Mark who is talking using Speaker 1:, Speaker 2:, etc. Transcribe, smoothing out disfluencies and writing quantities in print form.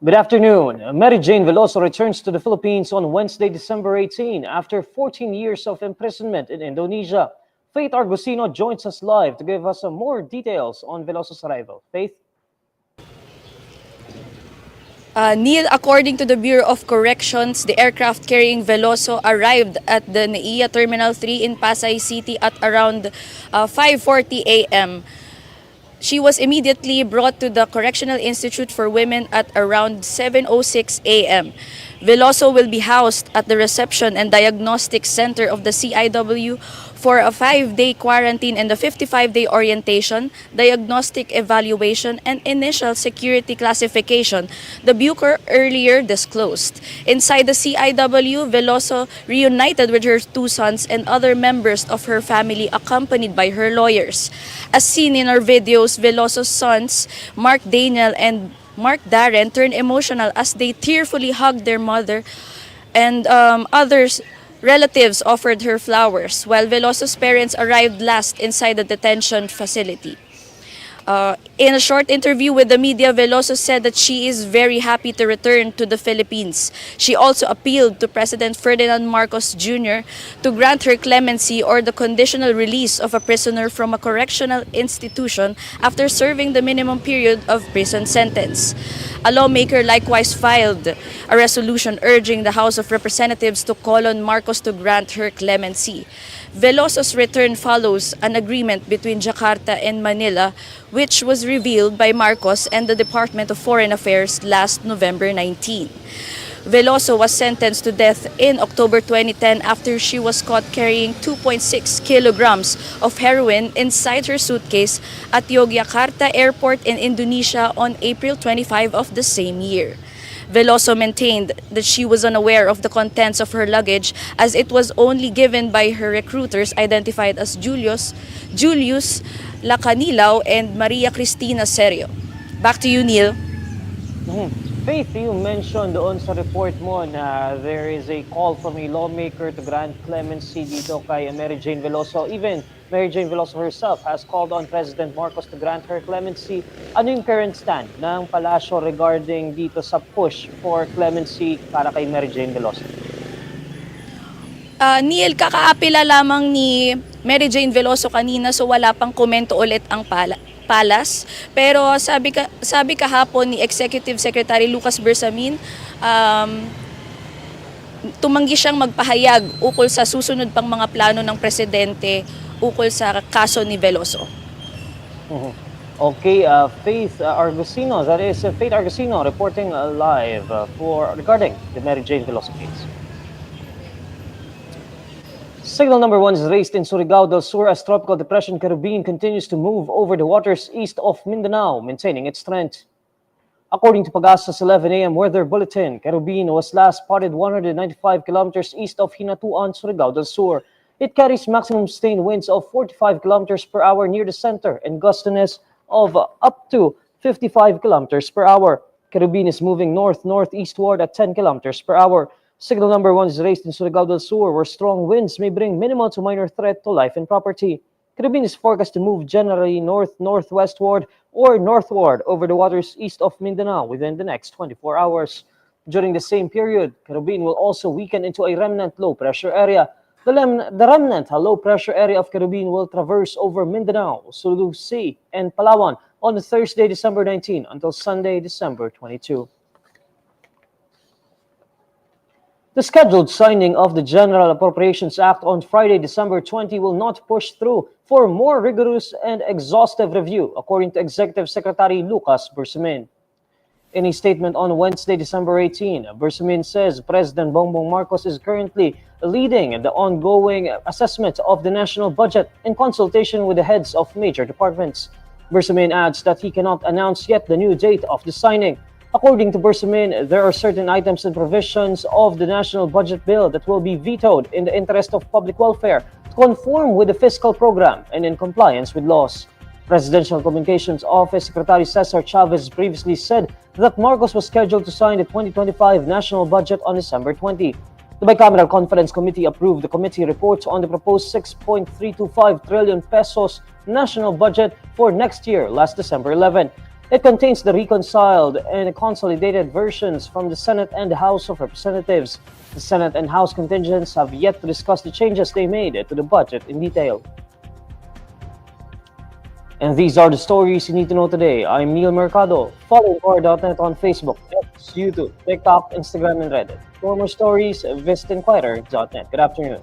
Speaker 1: Good afternoon. Mary Jane Veloso returns to the Philippines on Wednesday, December 18, after 14 years of imprisonment in Indonesia. Faith Argusino joins us live to give us some more details on Veloso's arrival. Faith?
Speaker 2: Neil, according to the Bureau of Corrections, the aircraft carrying Veloso arrived at the NAIA Terminal 3 in Pasay City at around 5:40 a.m. She was immediately brought to the Correctional Institute for Women at around 7:06 a.m. Veloso will be housed at the Reception and Diagnostic Center of the CIW for a 5-day quarantine and a 55-day orientation, diagnostic evaluation, and initial security classification, the Bureau earlier disclosed. Inside the CIW, Veloso reunited with her two sons and other members of her family accompanied by her lawyers. As seen in our videos, Veloso's sons, Mark Daniel and Mark Darren, turned emotional as they tearfully hugged their mother, and others relatives offered her flowers, while Veloso's parents arrived last inside the detention facility. In a short interview with the media, Veloso said that she is very happy to return to the Philippines. She also appealed to President Ferdinand Marcos Jr. to grant her clemency or the conditional release of a prisoner from a correctional institution after serving the minimum period of prison sentence. A lawmaker likewise filed a resolution urging the House of Representatives to call on Marcos to grant her clemency. Veloso's return follows an agreement between Jakarta and Manila, which was revealed by Marcos and the Department of Foreign Affairs last November 19. Veloso was sentenced to death in October 2010 after she was caught carrying 2.6 kilograms of heroin inside her suitcase at Yogyakarta Airport in Indonesia on April 25 of the same year. Veloso maintained that she was unaware of the contents of her luggage as it was only given by her recruiters identified as Julius Lacanilaw and Maria Cristina Serio. Back to you, Neil.
Speaker 1: Faith, you mentioned doon sa report mo na there is a call from a lawmaker to grant clemency dito kay Mary Jane Veloso. Even Mary Jane Veloso herself has called on President Marcos to grant her clemency. Ano yung current stand ng palasyo regarding dito sa push for clemency para kay Mary Jane Veloso?
Speaker 2: Neil, kakaapila lamang ni Mary Jane Veloso kanina, so wala pang komento ulit ang palas. Pero sabi kahapon ni Executive Secretary Lucas Bersamin, tumanggi siyang magpahayag ukol sa susunod pang mga plano ng presidente ukol sa kaso ni Veloso.
Speaker 1: Okay, Faith Argusino, that is Faith Argusino reporting live regarding the Mary Jane Veloso case. Signal number 1 is raised in Surigao del Sur as Tropical Depression Querubin continues to move over the waters east of Mindanao, maintaining its strength. According to Pag-asa's 11 a.m. weather bulletin, Querubin was last spotted 195 kilometers east of Hinatuan, Surigao del Sur. It carries maximum sustained winds of 45 kilometers per hour near the center and gustiness of up to 55 kilometers per hour. Querubin is moving north-northeastward at 10 kilometers per hour. Signal number 1 is raised in Surigao del Sur, where strong winds may bring minimal to minor threat to life and property. Querubin is forecast to move generally north-northwestward or northward over the waters east of Mindanao within the next 24 hours. During the same period, Querubin will also weaken into a remnant low-pressure area. The remnant low-pressure area of Querubin will traverse over Mindanao, Sulu Sea, and Palawan on Thursday, December 19 until Sunday, December 22. The scheduled signing of the General Appropriations Act on Friday, December 20 will not push through for more rigorous and exhaustive review, according to Executive Secretary Lucas Bersamin. In a statement on Wednesday, December 18, Bersamin says President Bongbong Marcos is currently leading the ongoing assessment of the national budget in consultation with the heads of major departments. Bersamin adds that he cannot announce yet the new date of the signing. According to Bersamin, there are certain items and provisions of the national budget bill that will be vetoed in the interest of public welfare to conform with the fiscal program and in compliance with laws. Presidential Communications Office Secretary Cesar Chavez previously said that Marcos was scheduled to sign the 2025 national budget on December 20. The Bicameral Conference Committee approved the committee report on the proposed 6.325 trillion pesos national budget for next year last December 11. It contains the reconciled and consolidated versions from the Senate and the House of Representatives. The Senate and House contingents have yet to discuss the changes they made to the budget in detail. And these are the stories you need to know today. I'm Neil Mercado. Follow INQUIRER.net on Facebook, X, YouTube, TikTok, Instagram, and Reddit. For more stories, visit INQUIRER.net. Good afternoon.